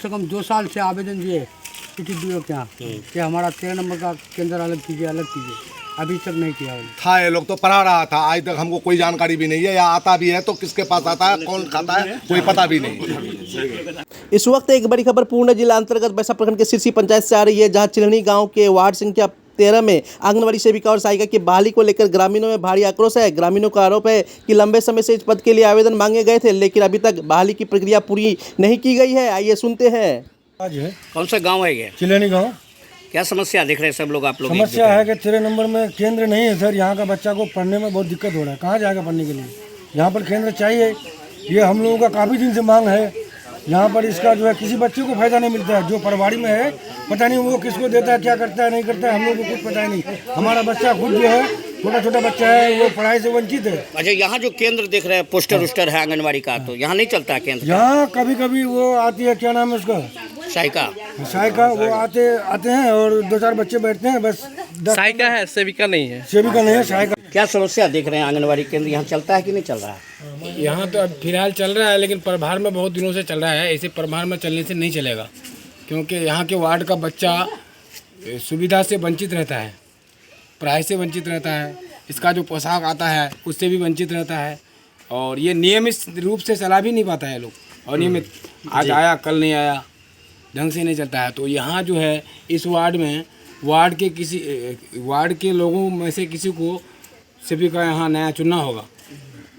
से कम 2 साल से आवेदन दिए सिटी DO के यहाँ कि हमारा 13 नंबर का केंद्र अलग कीजिए अभी तक नहीं किया उन्होंने। था ये लोग तो पढ़ा रहा था, आज तक हमको कोई जानकारी भी नहीं है, या आता भी है तो किसके पास आता है, कौन खाता है, कोई पता भी नहीं। इस वक्त एक बड़ी खबर पूर्ण जिला अंतर्गत बैसा प्रखंड के सिरसी पंचायत से आ रही है, जहां चिलहनी गांव के वार्ड संख्या 13 में आंगनबाड़ी सेविका और सहायिका की बहाली को लेकर ग्रामीणों में भारी आक्रोश है। ग्रामीणों का आरोप है कि लंबे समय से इस पद के लिए आवेदन मांगे गए थे, लेकिन अभी तक बहाली की प्रक्रिया पूरी नहीं की गई है। आइए सुनते हैं। आज है कौन सा गांव है ये? चिलहनी गांव। क्या समस्या देख रहे हैं सब लोग आप लोग? समस्या है कि 13 नंबर में केंद्र नहीं है सर। यहाँ का बच्चा को पढ़ने में बहुत दिक्कत हो रहा है, कहाँ जाएगा पढ़ने के लिए? यहाँ पर केंद्र चाहिए, ये हम लोगों का काफ़ी दिन से मांग है। यहाँ पर इसका जो है किसी बच्चे को फायदा नहीं मिलता है। जो पटवारी में है पता नहीं वो किसको देता है, क्या करता है, नहीं करता है, हम लोग को कुछ पता ही नहीं। हमारा बच्चा खुद जो है छोटा छोटा बच्चा है, वो पढ़ाई से वंचित है। अच्छा, यहाँ जो केंद्र देख रहे हैं पोस्टर उस्टर है आंगनबाड़ी का, तो यहाँ नहीं चलता है केंद्र? यहाँ कभी कभी वो आती है, क्या नाम है उसका, सहायिका, वो आते हैं और 2-4 बच्चे बैठते हैं बस। सहायिका है, सेविका नहीं है। सेविका नहीं है, सहायिका। क्या समस्या देख रहे हैं? आंगनबाड़ी केंद्र यहाँ चलता है कि नहीं चल रहा है? यहाँ तो अब फिलहाल चल रहा है, लेकिन प्रभार में बहुत दिनों से चल रहा है। ऐसे प्रभार में चलने से नहीं चलेगा, क्योंकि यहाँ के वार्ड का बच्चा सुविधा से वंचित रहता है, पढ़ाई से वंचित रहता है, इसका जो पोशाक आता है उससे भी वंचित रहता है, और ये नियमित रूप से चला भी नहीं पाता है लोग। और नियमित आज आया कल नहीं आया, ढंग से नहीं चलता है। तो यहाँ जो है इस वार्ड में वार्ड के लोगों में से किसी को सेविका यहाँ नया चुनना होगा।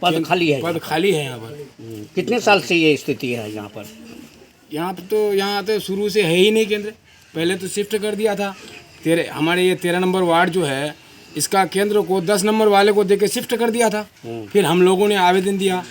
पद खाली है? पद खाली है यहाँ पर। कितने साल से ये स्थिति है यहाँ पर? यहाँ तो शुरू से है ही नहीं केंद्र। पहले तो शिफ्ट कर दिया था। हमारे ये 13 नंबर वार्ड जो है, इसका केंद्र को 10 नंबर वाले को देके शिफ्ट कर दिया था। फिर हम लोगों ने आवेदन दिया,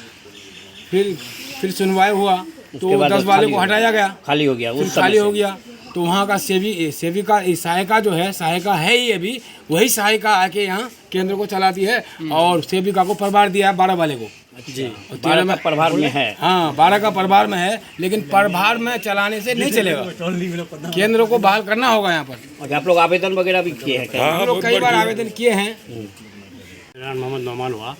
फिर सुनवाई हुआ तो 10 वाले को हटाया गया, खाली हो गया। खाली हो गया तो वहाँ का सेविका सहायिका जो है, सहायिका है ही अभी, वही सहायिका आके यहाँ केंद्र को चलाती है, और सेविका को प्रभार दिया है 12 वाले को। जी, 13 में प्रभार में है। हाँ, 12 का प्रभार में है, लेकिन प्रभार में चलाने से नहीं चलेगा, केंद्र को बहाल करना होगा यहाँ पर। और आप लोग आवेदन वगैरह भी किए हैं? हम लोग कई बार आवेदन किए हैं। मोहम्मद नौमान हुआ।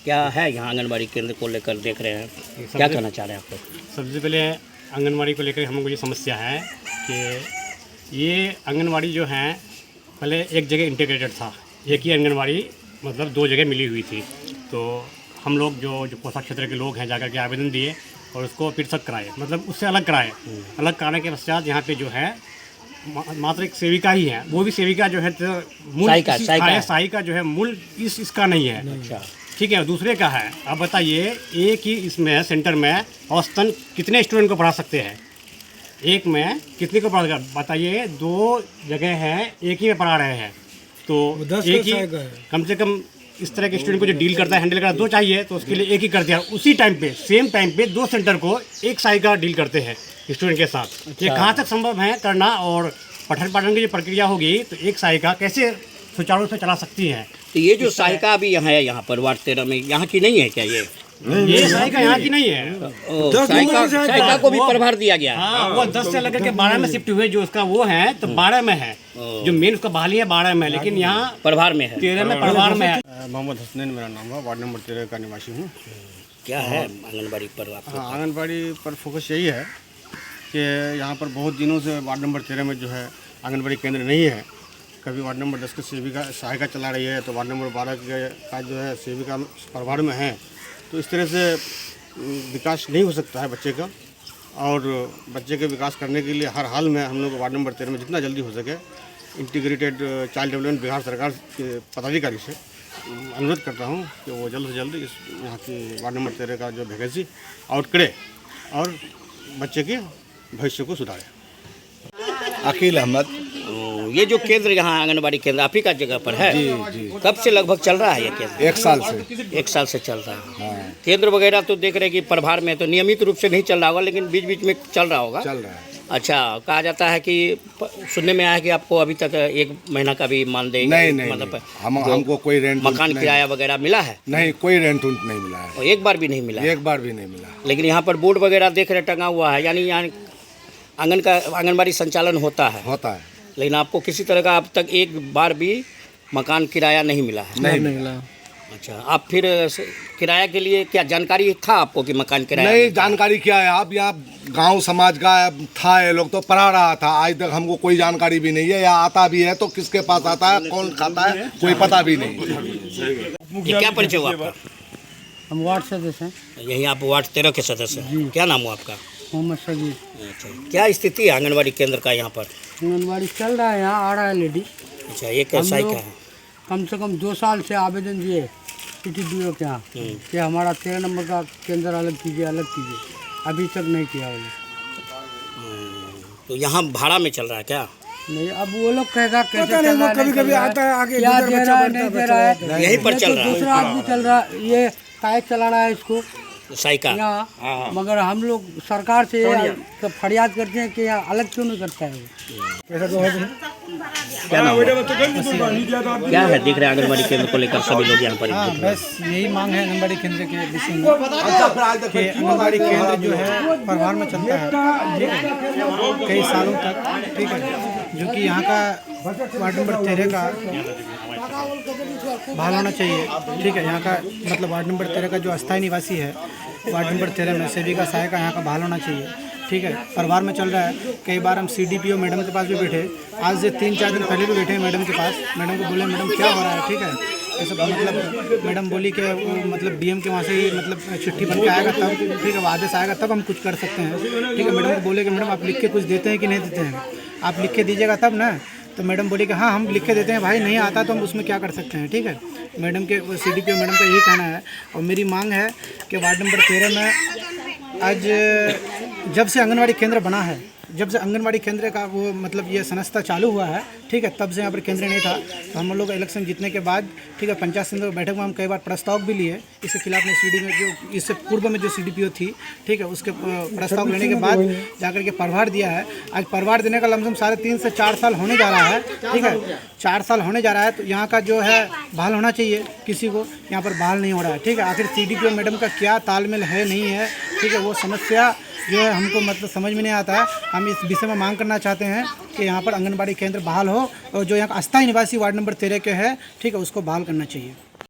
क्या है यहाँ आंगनबाड़ी केंद्र को लेकर देख रहे हैं, क्या कहना चाह रहे हैं आप लोग? सबसे पहले आंगनबाड़ी को लेकर हम लोग को ये समस्या है कि ये आंगनबाड़ी जो है पहले एक जगह इंटीग्रेटेड था, एक ही आंगनबाड़ी मतलब 2 जगह मिली हुई थी। तो हम लोग जो पोशाक क्षेत्र के लोग हैं जाकर के आवेदन दिए और उसको पृथक कराए, मतलब उससे अलग कराए। अलग कराने के पश्चात यहाँ पे जो है मात्र एक सेविका ही है, वो भी सेविका जो है तो मूल सहायिका जो है मूल इसका नहीं है। अच्छा, ठीक है। दूसरे का है, अब बताइए एक ही इसमें सेंटर में औसतन कितने स्टूडेंट को पढ़ा सकते हैं? एक में कितने को पढ़ा, बताइए। 2 जगह है, एक ही में पढ़ा रहे हैं, तो एक ही कम से कम इस तरह के स्टूडेंट को जो डील करता है, हैंडल करता है, 2 चाहिए, तो उसके लिए एक ही कर दिया। उसी टाइम पे सेम टाइम पे 2 सेंटर को एक सहायिका डील करते हैं स्टूडेंट के साथ। ये कहाँ तक संभव है करना? और पठन पाठन की जो प्रक्रिया होगी तो एक सहायिका कैसे सुचारू रूप से चला सकती है? तो ये जो सहायिका अभी यहाँ है, यहाँ पर वार्ड 13 में, यहाँ की नहीं है क्या ये? ये सहायिका यहाँ की नहीं है। सहायिका को भी प्रभार दिया गया। हाँ, वो 10 से लेकर के 12 में शिफ्ट हुए, जो उसका वो है तो 12 में है, जो मेन उसका बहाली है 12 में, लेकिन यहाँ प्रभार में है, 13 में प्रभार में है। मोहम्मद हसनैन मेरा नाम है, वार्ड नंबर 13 का निवासी हूँ। क्या है आंगनबाड़ी पर आप? हाँ, आंगनबाड़ी पर फोकस यही है कि यहाँ पर बहुत दिनों से वार्ड नंबर 13 में जो है आंगनबाड़ी केंद्र नहीं है। कभी वार्ड नंबर 10 की सेविका सहायिका चला रही है, तो वार्ड नंबर 12 का जो है सेविका प्रभार में है। तो इस तरह से विकास नहीं हो सकता है बच्चे का, और बच्चे के विकास करने के लिए हर हाल में हम लोग वार्ड नंबर 13 में जितना जल्दी हो सके इंटीग्रेटेड चाइल्ड डेवलपमेंट बिहार सरकार के पदाधिकारी से अनुरोध करता हूँ कि वो जल्द से जल्द इस यहाँ की वार्ड नंबर 13 का जो वैकेंसी आउट करे और बच्चे के भविष्य को सुधारे। अकील अहमद। ये जो केंद्र यहाँ आंगनबाड़ी केंद्र आप ही का जगह पर है? जी। कब से लगभग चल रहा है ये केंद्र? 1 साल से। 1 साल से चल रहा है। हाँ। केंद्र वगैरह तो देख रहे हैं कि प्रभार में तो नियमित रूप से नहीं चल रहा होगा, लेकिन बीच बीच में चल रहा होगा। चल रहा है। अच्छा, कहा जाता है कि सुनने में आया कि आपको अभी तक 1 महीना का भी मानदेय नहीं, मतलब हमको कोई रेंट मकान किराया वगैरह मिला है? नहीं, कोई रेंट नहीं मिला है। और एक बार भी नहीं मिला? एक बार भी नहीं मिला। लेकिन यहाँ पर बोर्ड वगैरह देख रहे टंगा हुआ है, यानी यहाँ आंगनबाड़ी संचालन होता है, लेकिन आपको किसी तरह का अब तक एक बार भी मकान किराया नहीं मिला है? नहीं मिला। अच्छा, आप फिर किराया के लिए क्या जानकारी था आपको कि मकान किराया नहीं मिलता है? जानकारी क्या है, आप यहाँ गांव समाज का था, ये लोग तो पढ़ा रहा था, आज तक हमको कोई जानकारी भी नहीं है, या आता भी है तो किसके पास आता है, कौन खाता है, कोई पता भी नहीं। ये क्या परिचय हुआ आपका? हम वार्ड सदस्य हैं। यही आप वार्ड 13 के सदस्य हैं। क्या नाम हुआ आपका? मोहम्मद सगीर। अच्छा, क्या स्थिति है आंगनबाड़ी केंद्र का यहाँ पर? आंगनबाड़ी चल रहा है, यहाँ आ रहा है लेडी। अच्छा, ये कैसा है हम क्या लोग है? कम से कम 2 साल से आवेदन दिए PTDO के यहाँ कि हमारा 13 नंबर का केंद्र अलग कीजिए, अलग कीजिए। अभी तक नहीं किया उन्होंने। तो यहाँ भाड़ा में चल रहा है क्या? नहीं, अब वो लोग कहेगा कैसे पता नहीं, चल रहा है, कभी नहीं चल कभी रहा आता है आगे, क्या दूसरा दे बच्चा रहा है, बढ़ता नहीं है, दे रहा है। यहीं पर ये चल तो रहा है। दूसरा आदमी चल रहा है, ये काहे चला रहा है इसको साइका यहाँ। मगर हम लोग सरकार से तो फरियाद करते हैं कि यहाँ अलग क्यों नहीं करता है वो। क्या नाम है? क्या है दिख रहा है आंगनबाड़ी केंद्र को लेकर सभी लोग यहाँ पर? बस यही मांग है आंगनबाड़ी केंद्र के विषय में कि आंगनबाड़ी केंद्र जो है प्रभार में चलता है, ठीक है, कई सालों तक, ठीक है, जो कि यहाँ का वार्ड नंबर 13 का बहाल होना चाहिए, ठीक है। यहाँ का मतलब वार्ड नंबर 13 का जो अस्थायी निवासी है वार्ड नंबर 13 में सेविका सहायिका यहाँ का बहाल होना चाहिए, ठीक है। परिवार में चल रहा है। कई बार हम CDPO मैडम के पास भी बैठे, आज से 3-4 दिन पहले भी बैठे हैं मैडम के पास। मैडम को बोले मैडम क्या हो रहा है, ठीक है, ये सब मतलब मैडम बोली कि वो मतलब DM के वहाँ से ही मतलब चिट्ठी बन के आएगा तब, ठीक है, वो आदेश आएगा तब हम कुछ कर सकते हैं, ठीक है। मैडम को बोले कि मैडम आप लिख के कुछ देते हैं कि नहीं देते हैं, आप लिख के दीजिएगा तब ना। तो मैडम बोली कि हाँ हम लिख के देते हैं भाई, नहीं आता तो हम उसमें क्या कर सकते हैं, ठीक है। मैडम के CDPO मैडम का यही कहना है। और मेरी मांग है कि वार्ड नंबर 13 में आज जब से आंगनबाड़ी केंद्र बना है, जब से आंगनबाड़ी केंद्र का वो मतलब ये संस्था चालू हुआ है, ठीक है, तब से यहाँ पर केंद्र नहीं था। तो हम लोग इलेक्शन जीतने के बाद, ठीक है, पंचायत समिति की बैठक में हम कई बार प्रस्ताव भी लिए इसके खिलाफ में। CD में जो इससे पूर्व में जो CDPO थी, ठीक है, उसके प्रस्ताव लेने के बाद जाकर के प्रभार दिया है। आज प्रभार देने का लमसम 3.5 से 4 साल होने जा रहा है, ठीक है, 4 साल होने जा रहा है। तो यहाँ का जो है बहाल होना चाहिए किसी को, यहाँ पर बहाल नहीं हो रहा है, ठीक है। आखिर CDPO मैडम का क्या तालमेल है नहीं है, ठीक है, वो समस्या जो है हमको मतलब समझ में नहीं आता है। हम इस विषय में मांग करना चाहते हैं कि यहाँ पर आंगनबाड़ी केंद्र बहाल हो और जो यहाँ का अस्थायी निवासी वार्ड नंबर 13 के है, ठीक है, उसको बहाल करना चाहिए।